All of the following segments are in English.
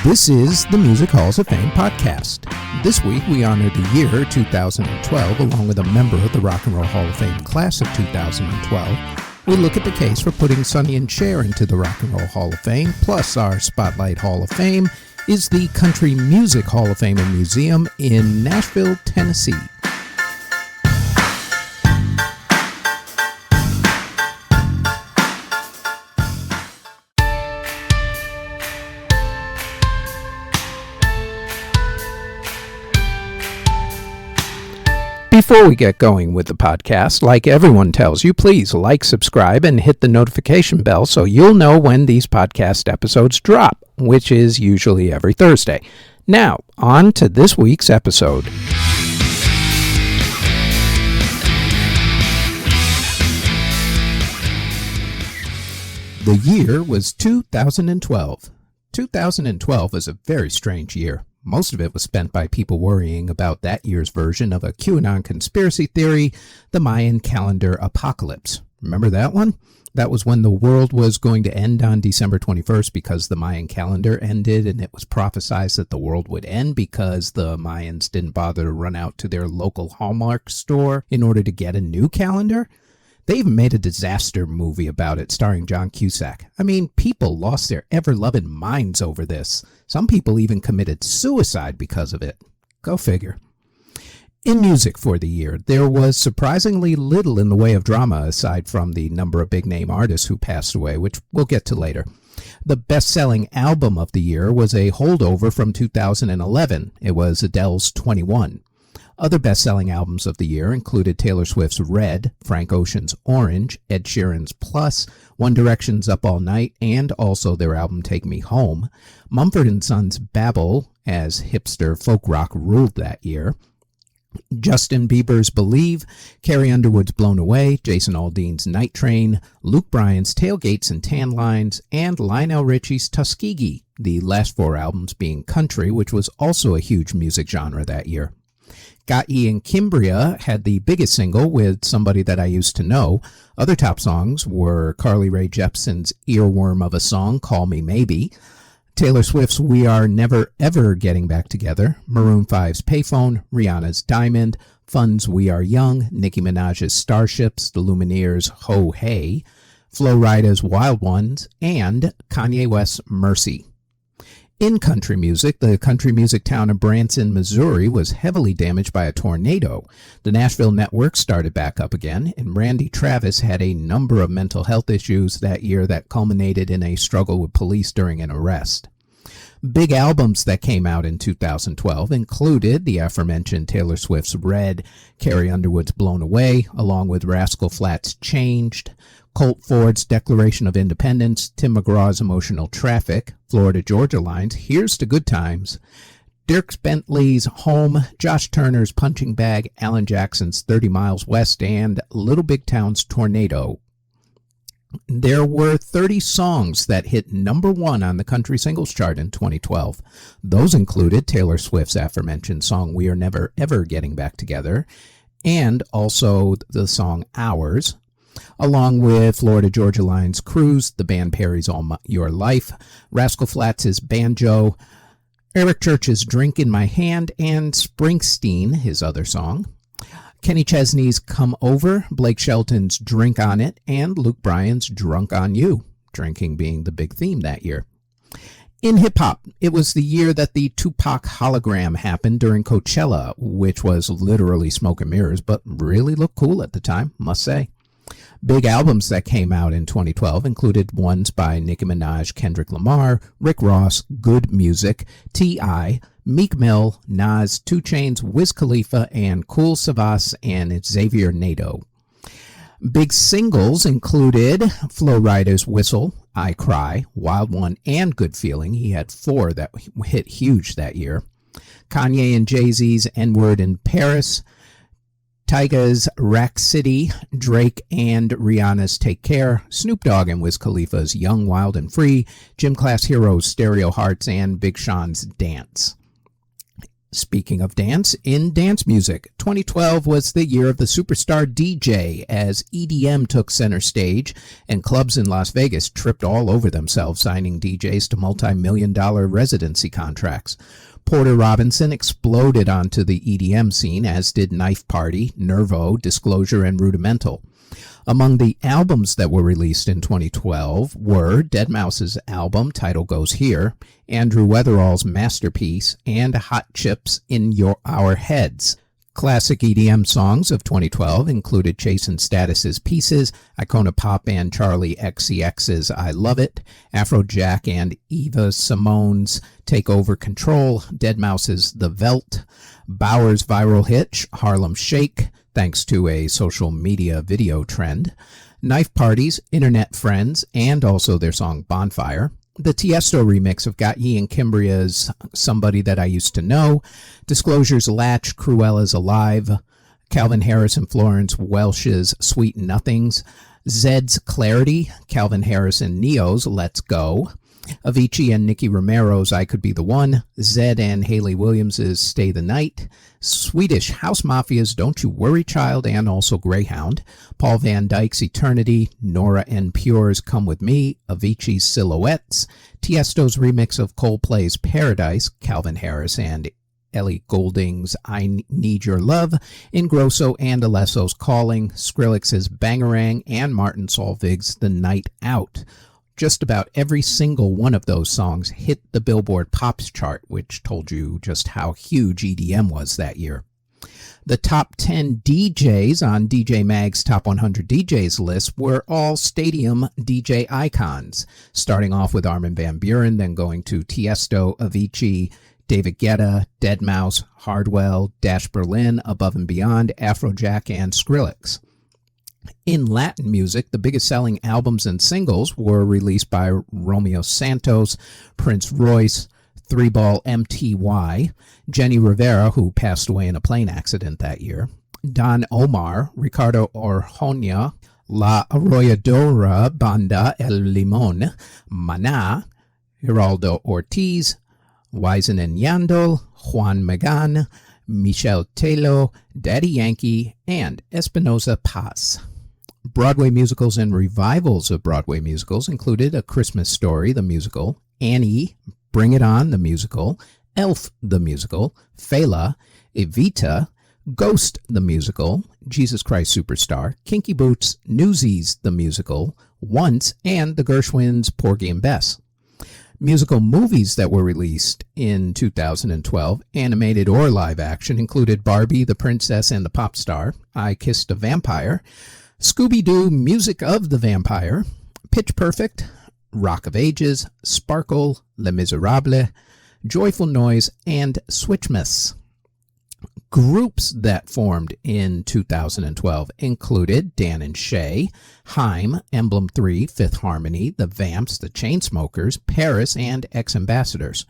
This is the Music Halls of Fame podcast. This week we honor the year 2012 along with a member of the Rock and Roll Hall of Fame class of 2012. We look at the case for putting Sonny Cher into the Rock and Roll Hall of Fame, plus our Spotlight Hall of Fame is the Country Music Hall of Fame and Museum in Nashville, Tennessee. Before we get going with the podcast, like everyone tells you, please like, subscribe, and hit the notification bell so you'll know when these podcast episodes drop, which is usually every Thursday. Now, on to this week's episode. The year was 2012. 2012 was a very strange year. Most of it was spent by people worrying about that year's version of a QAnon conspiracy theory, the Mayan calendar apocalypse. Remember that one? That was when the world was going to end on December 21st because the Mayan calendar ended, and it was prophesized that the world would end because the Mayans didn't bother to run out to their local Hallmark store in order to get a new calendar. They even made a disaster movie about it starring John Cusack. I mean, people lost their ever-loving minds over this. Some people even committed suicide because of it. Go figure. In music for the year, there was surprisingly little in the way of drama aside from the number of big-name artists who passed away, which we'll get to later. The best-selling album of the year was a holdover from 2011. It was Adele's 21. Other best-selling albums of the year included Taylor Swift's Red, Frank Ocean's Orange, Ed Sheeran's Plus, One Direction's Up All Night, and also their album Take Me Home, Mumford & Sons' Babel, as hipster folk rock ruled that year, Justin Bieber's Believe, Carrie Underwood's Blown Away, Jason Aldean's Night Train, Luke Bryan's Tailgates and Tan Lines, and Lionel Richie's Tuskegee, the last four albums being country, which was also a huge music genre that year. Got Ye and Kimbria had the biggest single with Somebody That I Used to Know. Other top songs were Carly Rae Jepsen's earworm of a song, Call Me Maybe, Taylor Swift's We Are Never Ever Getting Back Together, Maroon 5's Payphone, Rihanna's Diamond, Fun's We Are Young, Nicki Minaj's Starships, The Lumineers' Ho Hey, Flo Rida's Wild Ones, and Kanye West's Mercy. In country music, the country music town of Branson, Missouri was heavily damaged by a tornado. The Nashville network started back up again, and Randy Travis had a number of mental health issues that year that culminated in a struggle with police during an arrest. Big albums that came out in 2012 included the aforementioned Taylor Swift's Red, Carrie Underwood's Blown Away, along with Rascal Flatts' Changed, Colt Ford's Declaration of Independence, Tim McGraw's Emotional Traffic, Florida Georgia Line's Here's to Good Times, Dierks Bentley's Home, Josh Turner's Punching Bag, Alan Jackson's 30 Miles West, and Little Big Town's Tornado. There were 30 songs that hit number one on the country singles chart in 2012. Those included Taylor Swift's aforementioned song We Are Never Ever Getting Back Together, and also the song Ours, along with Florida Georgia Line's Cruise, the band Perry's All Your Life, Rascal Flatts' Banjo, Eric Church's Drink in My Hand, and Springsteen, his other song, Kenny Chesney's Come Over, Blake Shelton's Drink on It, and Luke Bryan's Drunk on You, drinking being the big theme that year. In hip-hop, it was the year that the Tupac hologram happened during Coachella, which was literally smoke and mirrors, but really looked cool at the time, must say. Big albums that came out in 2012 included ones by Nicki Minaj, Kendrick Lamar, Rick Ross, Good Music, T.I., Meek Mill, Nas, 2 Chainz, Wiz Khalifa, and Kool Savas and Xavier Naidoo. Big singles included Flo Rida's Whistle, I Cry, Wild One, and Good Feeling. He had 4 that hit huge that year. Kanye and Jay-Z's N-Word in Paris, Tyga's Rack City, Drake and Rihanna's Take Care, Snoop Dogg and Wiz Khalifa's Young, Wild and Free, Gym Class Heroes' Stereo Hearts, and Big Sean's Dance. Speaking of dance, in dance music, 2012 was the year of the superstar DJ as EDM took center stage and clubs in Las Vegas tripped all over themselves signing DJs to multi-million-dollar residency contracts. Porter Robinson exploded onto the EDM scene, as did Knife Party, Nervo, Disclosure, and Rudimental. Among the albums that were released in 2012 were deadmau5's album, Title Goes Here, Andrew Weatherall's masterpiece, and Hot Chips in Our Heads. Classic EDM songs of 2012 included Chase & Status's Pieces, Icona pop band Charlie XCX's I Love It, Afrojack and Eva Simone's Take Over Control, deadmau5's The Velt, Bauer's viral hit Harlem Shake, thanks to a social media video trend, Knife Party's Internet Friends, and also their song Bonfire, the Tiesto remix of Got Ye and Kimbria's Somebody That I Used to Know, Disclosure's Latch, Cruella's Alive, Calvin Harris and Florence Welch's Sweet Nothings, Zed's Clarity, Calvin Harris and Neo's Let's Go, Avicii and Nicky Romero's I Could Be the One, Zed and Hayley Williams's Stay the Night, Swedish House Mafia's Don't You Worry Child and also Greyhound, Paul Van Dyke's Eternity, Nora and Pure's Come With Me, Avicii's Silhouettes, Tiesto's remix of Coldplay's Paradise, Calvin Harris and Ellie Goulding's I Need Your Love, Ingrosso and Alesso's Calling, Skrillex's Bangarang, and Martin Solveig's The Night Out. Just about every single one of those songs hit the Billboard Pops chart, which told you just how huge EDM was that year. The top 10 DJs on DJ Mag's Top 100 DJs list were all stadium DJ icons, starting off with Armin van Buuren, then going to Tiesto, Avicii, David Guetta, deadmau5, Hardwell, Dash Berlin, Above and Beyond, Afrojack, and Skrillex. In Latin music, the biggest selling albums and singles were released by Romeo Santos, Prince Royce, Three Ball MTY, Jenny Rivera, who passed away in a plane accident that year, Don Omar, Ricardo Arjona, La Arrolladora Banda El Limón, Maná, Geraldo Ortiz, Wisin and Yandel, Juan Magán, Michel Telo, Daddy Yankee, and Espinosa Paz. Broadway musicals and revivals of Broadway musicals included A Christmas Story, the musical, Annie, Bring It On, the musical, Elf, the musical, Fela, Evita, Ghost, the musical, Jesus Christ Superstar, Kinky Boots, Newsies, the musical, Once, and the Gershwins' Porgy and Bess. Musical movies that were released in 2012, animated or live action, included Barbie, the Princess and the Pop Star, I Kissed a Vampire, Scooby-Doo, Music of the Vampire, Pitch Perfect, Rock of Ages, Sparkle, Les Miserables, Joyful Noise, and Switchmas. Groups that formed in 2012 included Dan and Shay, Haim, Emblem 3, Fifth Harmony, The Vamps, The Chainsmokers, Paris, and Ex-Ambassadors.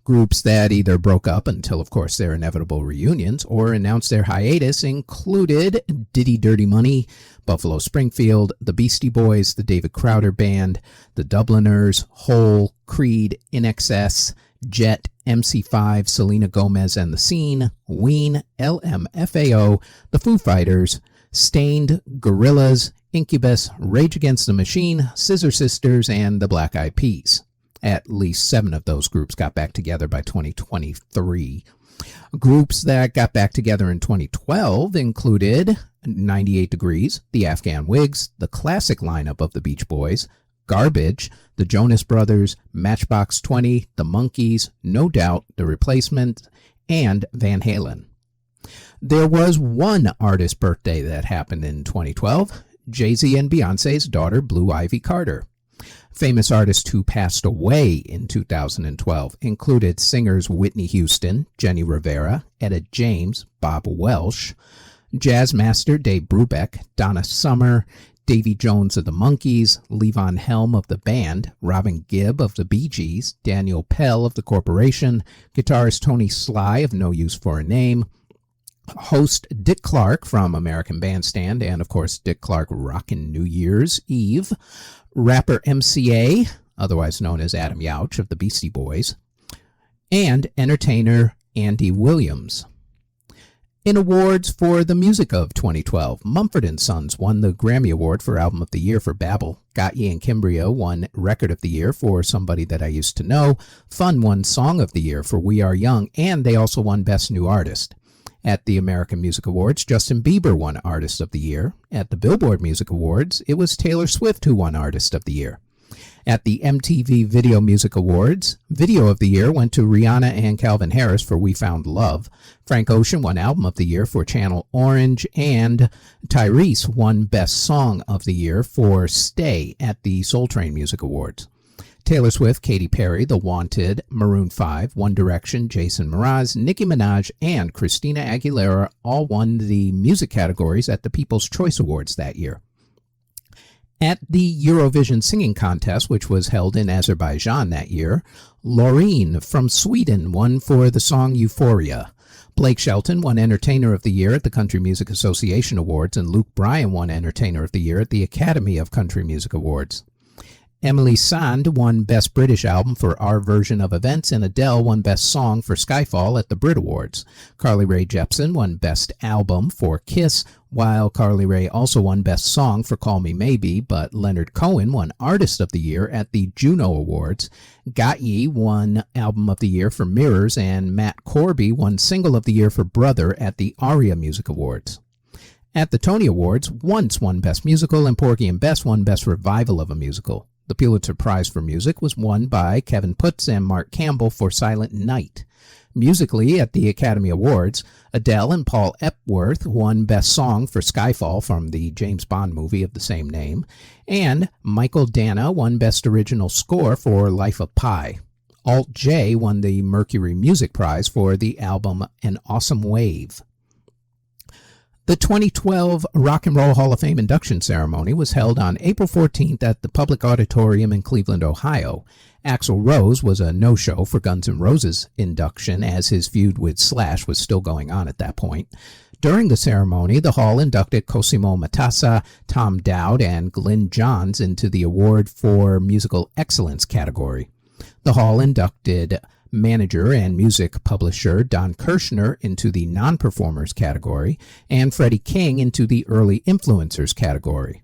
Groups that either broke up until, of course, their inevitable reunions or announced their hiatus included Diddy Dirty Money, Buffalo Springfield, the Beastie Boys, the David Crowder Band, the Dubliners, Hole, Creed, INXS, Jet, MC5, Selena Gomez and the Scene, Ween, LMFAO, the Foo Fighters, Stained, Gorillaz, Incubus, Rage Against the Machine, Scissor Sisters, and the Black Eyed Peas. At least 7 of those groups got back together by 2023. Groups that got back together in 2012 included 98 Degrees, the Afghan Wigs, the classic lineup of the Beach Boys, Garbage, the Jonas Brothers, Matchbox 20, the Monkees, No Doubt, The Replacement, and Van Halen. There was one artist's birthday that happened in 2012, Jay-Z and Beyonce's daughter, Blue Ivy Carter. Famous artists who passed away in 2012 included singers Whitney Houston, Jenny Rivera, Etta James, Bob Welsh, jazz master Dave Brubeck, Donna Summer, Davy Jones of the Monkees, Levon Helm of the band, Robin Gibb of the Bee Gees, Daniel Pell of the Corporation, guitarist Tony Sly of No Use for a Name, host Dick Clark from American Bandstand, and of course Dick Clark Rockin' New Year's Eve, rapper MCA, otherwise known as Adam Yauch of the Beastie Boys, and entertainer Andy Williams. In awards for the music of 2012, Mumford & Sons won the Grammy Award for Album of the Year for Babel. Gagne and Cimbrio won Record of the Year for Somebody That I Used to Know. Fun won Song of the Year for We Are Young, and they also won Best New Artist. At the American Music Awards, Justin Bieber won Artist of the Year. At the Billboard Music Awards, it was Taylor Swift who won Artist of the Year. At the MTV Video Music Awards, Video of the Year went to Rihanna and Calvin Harris for We Found Love. Frank Ocean won Album of the Year for Channel Orange, and Tyrese won Best Song of the Year for Stay at the Soul Train Music Awards. Taylor Swift, Katy Perry, The Wanted, Maroon 5, One Direction, Jason Mraz, Nicki Minaj, and Christina Aguilera all won the music categories at the People's Choice Awards that year. At the Eurovision Singing Contest, which was held in Azerbaijan that year, Loreen from Sweden won for the song Euphoria. Blake Shelton won Entertainer of the Year at the Country Music Association Awards, and Luke Bryan won Entertainer of the Year at the Academy of Country Music Awards. Emily Sand won Best British Album for Our Version of Events, and Adele won Best Song for Skyfall at the Brit Awards. Carly Rae Jepsen won Best Album for Kiss, while Carly Rae also won Best Song for Call Me Maybe, but Leonard Cohen won Artist of the Year at the Juno Awards. Gagne won Album of the Year for Mirrors, and Matt Corby won Single of the Year for Brother at the ARIA Music Awards. At the Tony Awards, Once won Best Musical, and Porgy and Bess won Best Revival of a Musical. The Pulitzer Prize for Music was won by Kevin Putz and Mark Campbell for Silent Night. Musically, at the Academy Awards, Adele and Paul Epworth won Best Song for Skyfall from the James Bond movie of the same name, and Michael Dana won Best Original Score for Life of Pi. Alt J won the Mercury Music Prize for the album An Awesome Wave. The 2012 Rock and Roll Hall of Fame induction ceremony was held on April 14th at the Public Auditorium in Cleveland, Ohio. Axl Rose was a no-show for Guns N' Roses induction, as his feud with Slash was still going on at that point. During the ceremony, the hall inducted Cosimo Matassa, Tom Dowd, and Glyn Johns into the Award for Musical Excellence category. The hall inducted manager and music publisher Don Kirshner into the non-performers category, and Freddie King into the early influencers category.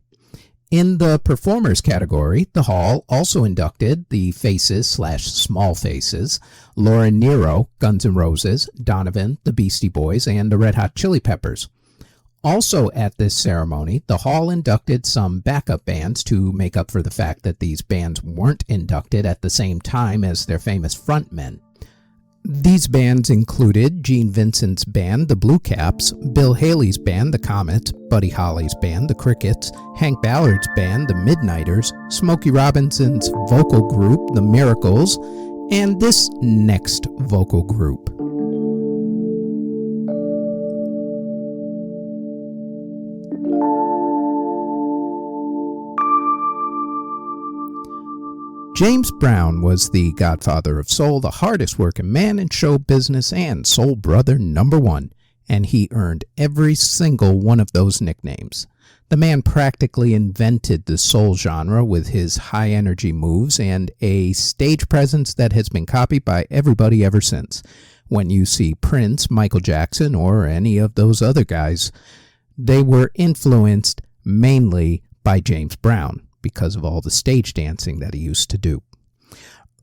In the performers category, the hall also inducted the Faces/Small Faces, Laura Nyro, Guns N' Roses, Donovan, the Beastie Boys, and the Red Hot Chili Peppers. Also at this ceremony, the hall inducted some backup bands to make up for the fact that these bands weren't inducted at the same time as their famous frontmen. These bands included Gene Vincent's band, the Blue Caps, Bill Haley's band, the Comets, Buddy Holly's band, the Crickets, Hank Ballard's band, the Midnighters, Smokey Robinson's vocal group, the Miracles, and this next vocal group. James Brown was the godfather of soul, the hardest working man in show business, and soul brother #1, and he earned every single one of those nicknames. The man practically invented the soul genre with his high-energy moves and a stage presence that has been copied by everybody ever since. When you see Prince, Michael Jackson, or any of those other guys, they were influenced mainly by James Brown, because of all the stage dancing that he used to do.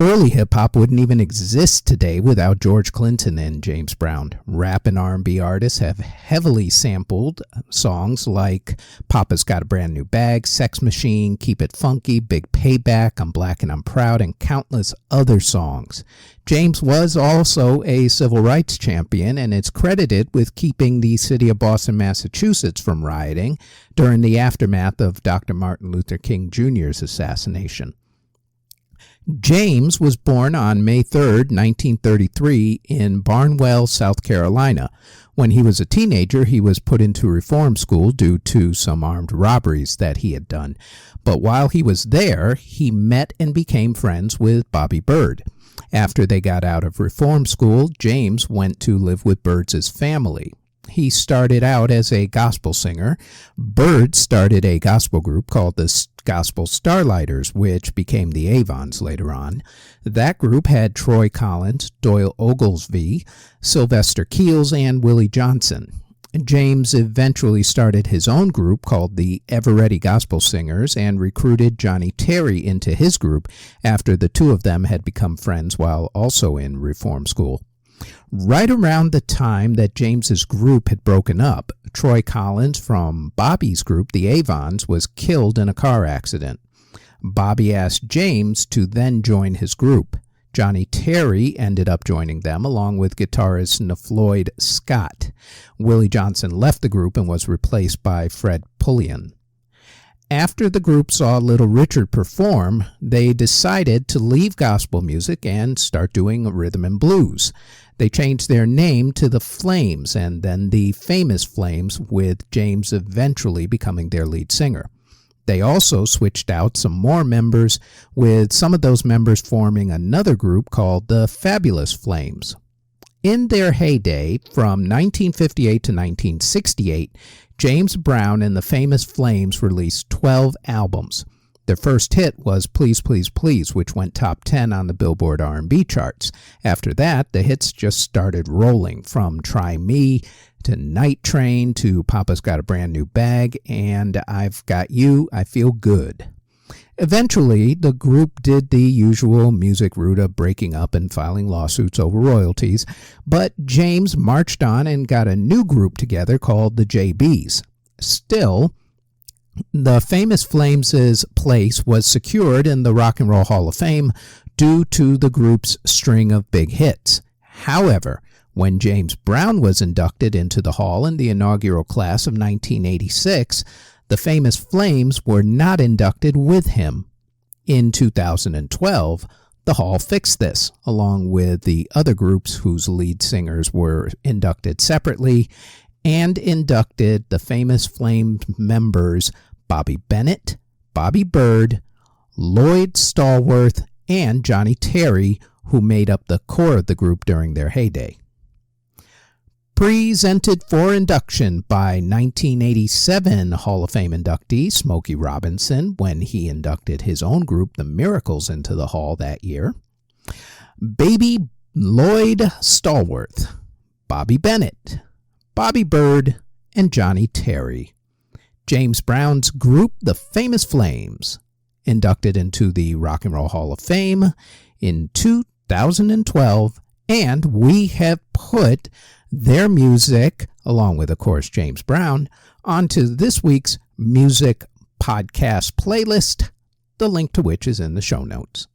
Early hip-hop wouldn't even exist today without George Clinton and James Brown. Rap and R&B artists have heavily sampled songs like Papa's Got a Brand New Bag, Sex Machine, Keep It Funky, Big Payback, I'm Black and I'm Proud, and countless other songs. James was also a civil rights champion and is credited with keeping the city of Boston, Massachusetts from rioting during the aftermath of Dr. Martin Luther King Jr.'s assassination. James was born on May 3, 1933 in Barnwell, South Carolina. When he was a teenager, he was put into reform school due to some armed robberies that he had done. But while he was there, he met and became friends with Bobby Byrd. After they got out of reform school, James went to live with Byrd's family. He started out as a gospel singer. Bird started a gospel group called the Gospel Starlighters, which became the Avons later on. That group had Troy Collins, Doyle Oglesby, Sylvester Keels, and Willie Johnson. James eventually started his own group called the Ever-Ready Gospel Singers and recruited Johnny Terry into his group after the two of them had become friends while also in reform school. Right around the time that James's group had broken up, Troy Collins from Bobby's group, the Avons, was killed in a car accident. Bobby asked James to then join his group. Johnny Terry ended up joining them along with guitarist Floyd Scott. Willie Johnson left the group and was replaced by Fred Pulliam. After the group saw Little Richard perform, they decided to leave gospel music and start doing rhythm and blues. They changed their name to the Flames and then the Famous Flames, with James eventually becoming their lead singer. They also switched out some more members, with some of those members forming another group called the Fabulous Flames. In their heyday, from 1958 to 1968, James Brown and the Famous Flames released 12 albums. Their first hit was Please, Please, Please, which went top 10 on the Billboard R&B charts. After that, the hits just started rolling, from Try Me to Night Train to Papa's Got a Brand New Bag and I've Got You, I Feel Good. Eventually, the group did the usual music route of breaking up and filing lawsuits over royalties, but James marched on and got a new group together called the JBs. Still, the Famous Flames' place was secured in the Rock and Roll Hall of Fame due to the group's string of big hits. However, when James Brown was inducted into the Hall in the inaugural class of 1986, the Famous Flames were not inducted with him. In 2012, the Hall fixed this, along with the other groups whose lead singers were inducted separately, and inducted the Famous Flames members Bobby Bennett, Bobby Bird, Lloyd Stallworth, and Johnny Terry, who made up the core of the group during their heyday. Presented for induction by 1987 Hall of Fame inductee Smokey Robinson when he inducted his own group, The Miracles, into the Hall that year. Baby Lloyd Stallworth, Bobby Bennett, Bobby Bird, and Johnny Terry. James Brown's group, The Famous Flames, inducted into the Rock and Roll Hall of Fame in 2012, and we have put their music, along with, of course, James Brown, onto this week's music podcast playlist, the link to which is in the show notes.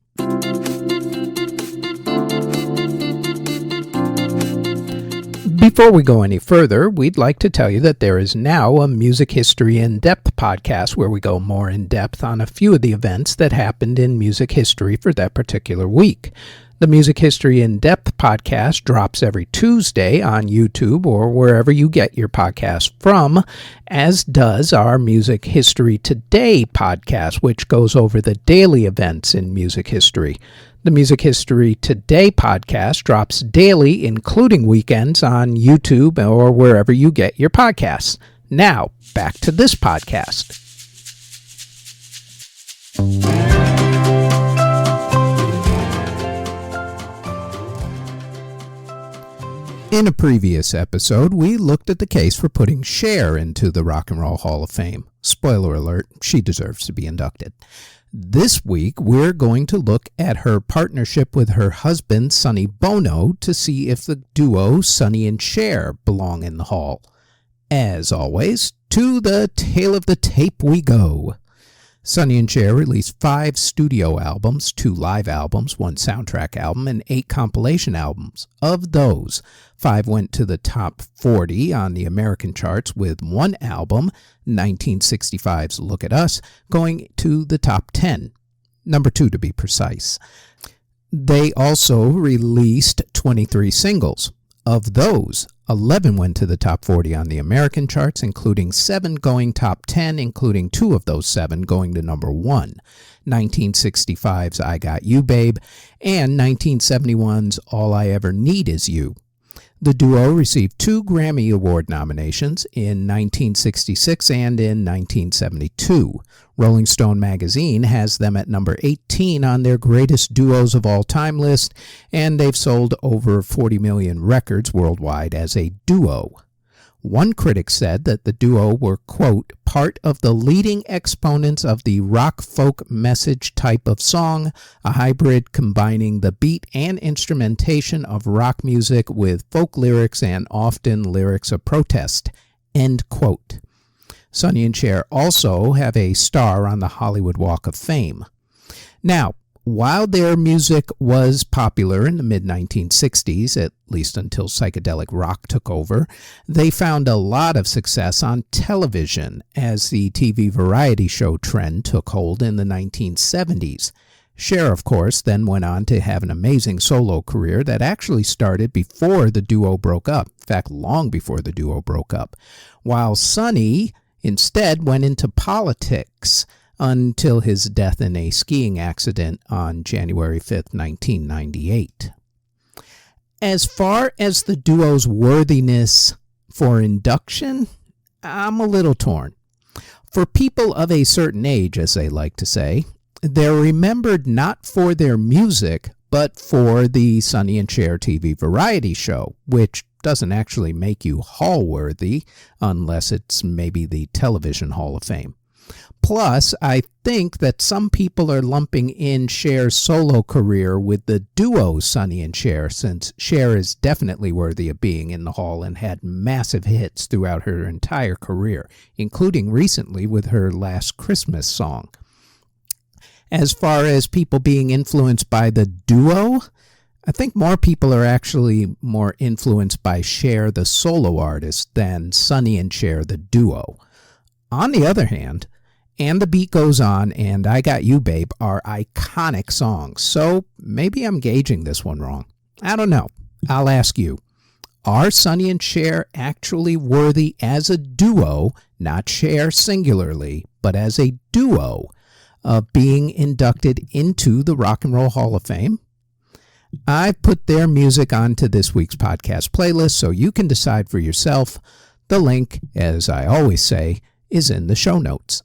Before we go any further, we'd like to tell you that there is now a Music History In-Depth podcast where we go more in-depth on a few of the events that happened in music history for that particular week. The Music History In-Depth podcast drops every Tuesday on YouTube or wherever you get your podcast from, as does our Music History Today podcast, which goes over the daily events in music history. The Music History Today podcast drops daily, including weekends, on YouTube or wherever you get your podcasts. Now, back to this podcast. In a previous episode, we looked at the case for putting Cher into the Rock and Roll Hall of Fame. Spoiler alert, she deserves to be inducted. This week, we're going to look at her partnership with her husband, Sonny Bono, to see if the duo Sonny and Cher belong in the Hall. As always, to the tail of the tape we go. Sonny and Cher released 5 studio albums, 2 live albums, 1 soundtrack album, and 8 compilation albums. Of those, 5 went to the top 40 on the American charts, with 1 album, 1965's Look at Us, going to the top 10. Number 2 to be precise. They also released 23 singles. Of those, 11 went to the top 40 on the American charts, including 7 going top 10, including 2 of those 7 going to number 1, 1965's I Got You, Babe, and 1971's All I Ever Need Is You. The duo received 2 Grammy Award nominations in 1966 and in 1972. Rolling Stone magazine has them at number 18 on their greatest duos of all time list, and they've sold over 40 million records worldwide as a duo. One critic said that the duo were, quote, part of the leading exponents of the rock-folk message type of song, a hybrid combining the beat and instrumentation of rock music with folk lyrics and often lyrics of protest, end quote. Sonny and Cher also have a star on the Hollywood Walk of Fame. Now, while their music was popular in the mid-1960s, at least until psychedelic rock took over, they found a lot of success on television as the TV variety show trend took hold in the 1970s. Cher, of course, then went on to have an amazing solo career that actually started before the duo broke up, in fact, long before the duo broke up, while Sonny instead went into politics until his death in a skiing accident on January 5th, 1998. As far as the duo's worthiness for induction, I'm a little torn. For people of a certain age, as they like to say, they're remembered not for their music, but for the Sonny and Cher TV variety show, which doesn't actually make you hall-worthy unless it's maybe the Television Hall of Fame. Plus, I think that some people are lumping in Cher's solo career with the duo Sonny and Cher, since Cher is definitely worthy of being in the Hall and had massive hits throughout her entire career, including recently with her Last Christmas song. As far as people being influenced by the duo, I think more people are actually more influenced by Cher, the solo artist, than Sonny and Cher, the duo. On the other hand, And the Beat Goes On and I Got You Babe are iconic songs, so maybe I'm gauging this one wrong. I don't know. I'll ask you. Are Sonny and Cher actually worthy as a duo, not Cher singularly, but as a duo, of being inducted into the Rock and Roll Hall of Fame? I've put their music onto this week's podcast playlist so you can decide for yourself. The link, as I always say, is in the show notes.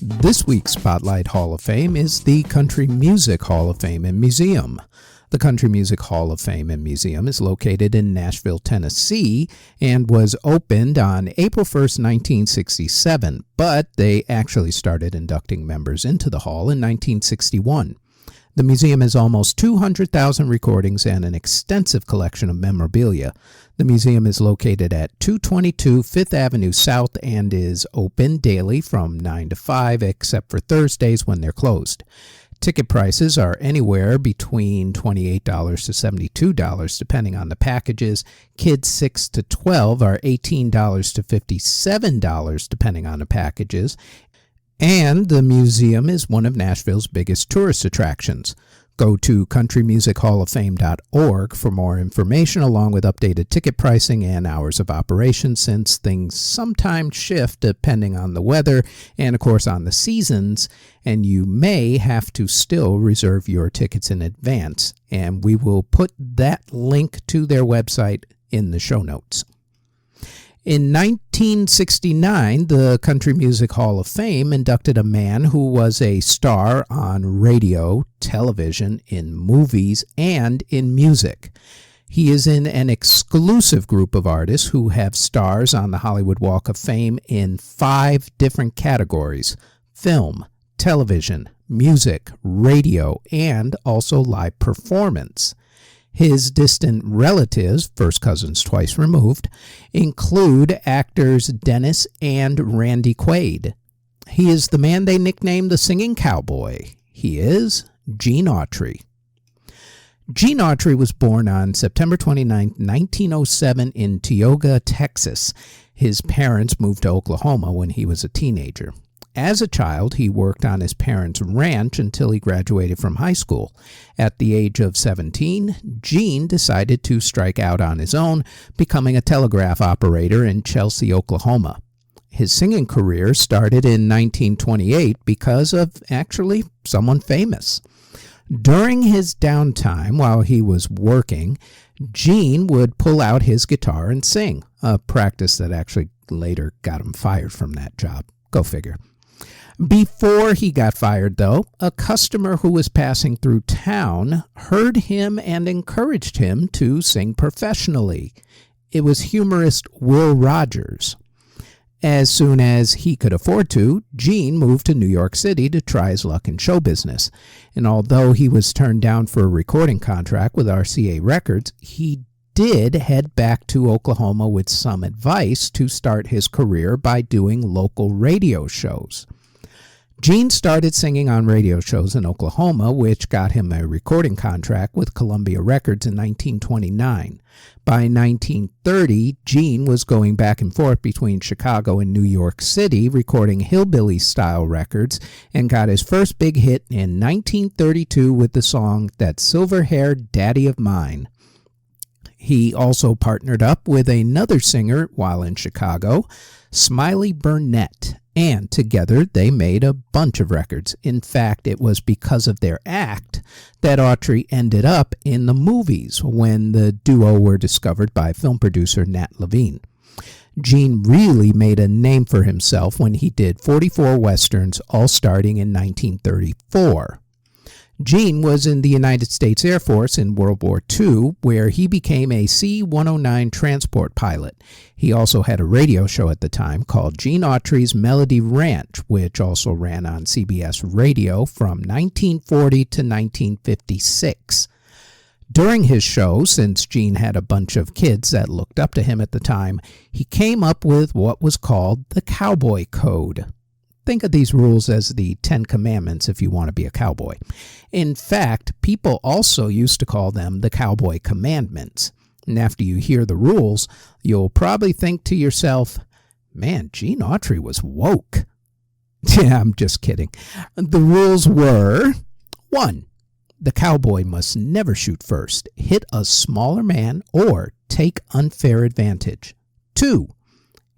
This week's Spotlight Hall of Fame is the Country Music Hall of Fame and Museum. The Country Music Hall of Fame and Museum is located in Nashville, Tennessee, and was opened on April 1st, 1967, but they actually started inducting members into the hall in 1961. The museum has almost 200,000 recordings and an extensive collection of memorabilia. The museum is located at 222 Fifth Avenue South and is open daily from 9 to 5, except for Thursdays when they're closed. Ticket prices are anywhere between $28 to $72, depending on the packages. Kids 6 to 12 are $18 to $57, depending on the packages. And the museum is one of Nashville's biggest tourist attractions. Go to countrymusichall-of-fame.org for more information, along with updated ticket pricing and hours of operation, since things sometimes shift depending on the weather and, of course, on the seasons, and you may have to still reserve your tickets in advance. And we will put that link to their website in the show notes. In 1969, the Country Music Hall of Fame inducted a man who was a star on radio, television, in movies, and in music. He is in an exclusive group of artists who have stars on the Hollywood Walk of Fame in 5 different categories: film, television, music, radio, and also live performance. His distant relatives, first cousins twice removed, include actors Dennis and Randy Quaid. He is the man they nicknamed the Singing Cowboy. He is Gene Autry. Gene Autry was born on September 29, 1907 in Tioga, Texas. His parents moved to Oklahoma when he was a teenager. As a child, he worked on his parents' ranch until he graduated from high school. At the age of 17, Gene decided to strike out on his own, becoming a telegraph operator in Chelsea, Oklahoma. His singing career started in 1928 because of actually someone famous. During his downtime while he was working, Gene would pull out his guitar and sing, a practice that actually later got him fired from that job. Go figure. Before he got fired, though, a customer who was passing through town heard him and encouraged him to sing professionally. It was humorist Will Rogers. As soon as he could afford to, Gene moved to New York City to try his luck in show business. And although he was turned down for a recording contract with RCA Records, he did head back to Oklahoma with some advice to start his career by doing local radio shows. Gene started singing on radio shows in Oklahoma, which got him a recording contract with Columbia Records in 1929. By 1930, Gene was going back and forth between Chicago and New York City, recording hillbilly-style records, and got his first big hit in 1932 with the song That Silver-Haired Daddy of Mine. He also partnered up with another singer while in Chicago, Smiley Burnett, and together they made a bunch of records. In fact, it was because of their act that Autry ended up in the movies when the duo were discovered by film producer Nat Levine. Gene really made a name for himself when he did 44 westerns, all starting in 1934. Gene was in the United States Air Force in World War II, where he became a C-109 transport pilot. He also had a radio show at the time called Gene Autry's Melody Ranch, which also ran on CBS Radio from 1940 to 1956. During his show, since Gene had a bunch of kids that looked up to him at the time, he came up with what was called the Cowboy Code. Think of these rules as the 10 Commandments if you want to be a cowboy. In fact, people also used to call them the Cowboy Commandments. And after you hear the rules, you'll probably think to yourself, man, Gene Autry was woke. Yeah, I'm just kidding. The rules were, 1. The cowboy must never shoot first, hit a smaller man, or take unfair advantage. 2.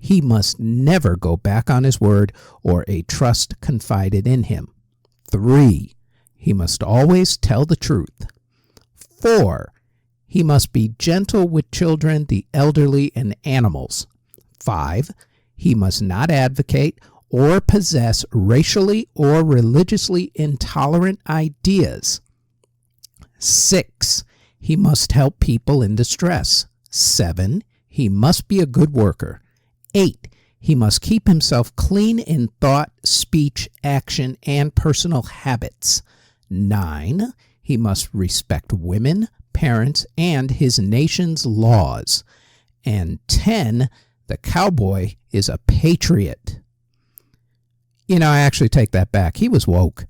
He must never go back on his word or a trust confided in him. 3. He must always tell the truth. 4. He must be gentle with children, the elderly, and animals. 5. He must not advocate or possess racially or religiously intolerant ideas. 6. He must help people in distress. 7. He must be a good worker. 8. He must keep himself clean in thought, speech, action, and personal habits. 9. He must respect women, parents, and his nation's laws. And 10. The cowboy is a patriot. You know, I actually take that back. He was woke.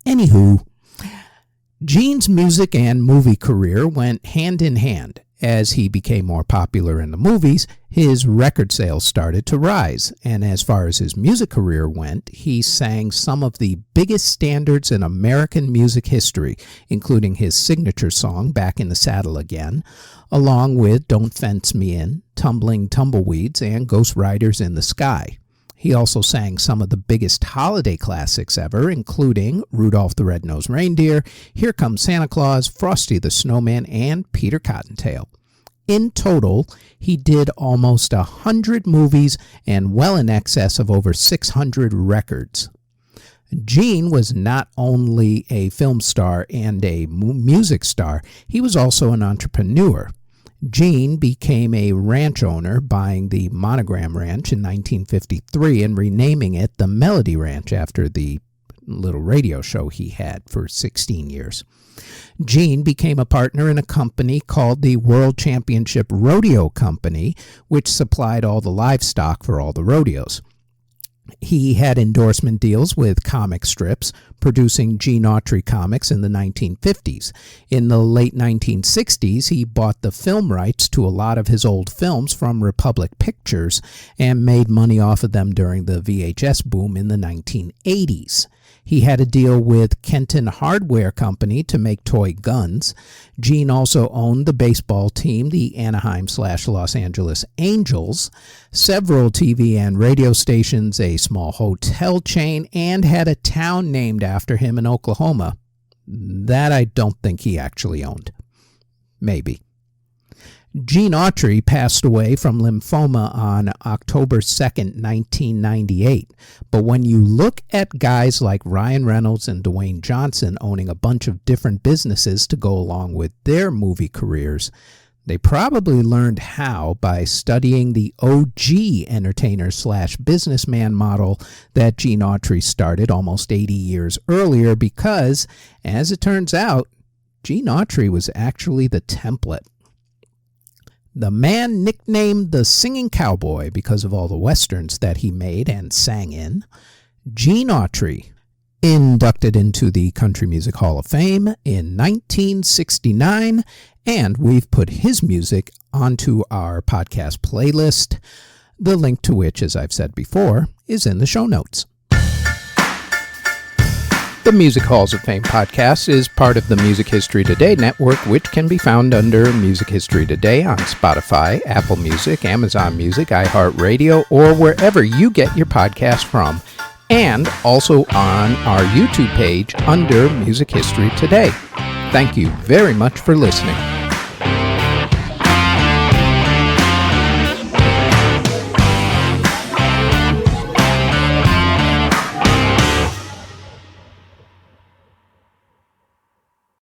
Anywho, Gene's music and movie career went hand in hand. As he became more popular in the movies, his record sales started to rise, and as far as his music career went, he sang some of the biggest standards in American music history, including his signature song, Back in the Saddle Again, along with Don't Fence Me In, Tumbling Tumbleweeds, and Ghost Riders in the Sky. He also sang some of the biggest holiday classics ever, including Rudolph the Red-Nosed Reindeer, Here Comes Santa Claus, Frosty the Snowman, and Peter Cottontail. In total, he did almost 100 movies and well in excess of over 600 records. Gene was not only a film star and a music star, he was also an entrepreneur. Gene became a ranch owner, buying the Monogram Ranch in 1953 and renaming it the Melody Ranch after the little radio show he had for 16 years. Gene became a partner in a company called the World Championship Rodeo Company, which supplied all the livestock for all the rodeos. He had endorsement deals with comic strips, producing Gene Autry comics in the 1950s. In the late 1960s, he bought the film rights to a lot of his old films from Republic Pictures and made money off of them during the VHS boom in the 1980s. He had a deal with Kenton Hardware Company to make toy guns. Gene also owned the baseball team, the Anaheim/Los Angeles Angels, several TV and radio stations, a small hotel chain, and had a town named after him in Oklahoma. That I don't think he actually owned. Maybe. Gene Autry passed away from lymphoma on October 2nd, 1998. But when you look at guys like Ryan Reynolds and Dwayne Johnson owning a bunch of different businesses to go along with their movie careers, they probably learned how by studying the OG entertainer/businessman model that Gene Autry started almost 80 years earlier because, as it turns out, Gene Autry was actually the template. The man nicknamed the Singing Cowboy because of all the westerns that he made and sang in, Gene Autry, inducted into the Country Music Hall of Fame in 1969, and we've put his music onto our podcast playlist, the link to which, as I've said before, is in the show notes. The Music Halls of Fame podcast is part of the Music History Today network, which can be found under Music History Today on Spotify, Apple Music, Amazon Music, iHeartRadio, or wherever you get your podcasts from, and also on our YouTube page under Music History Today. Thank you very much for listening.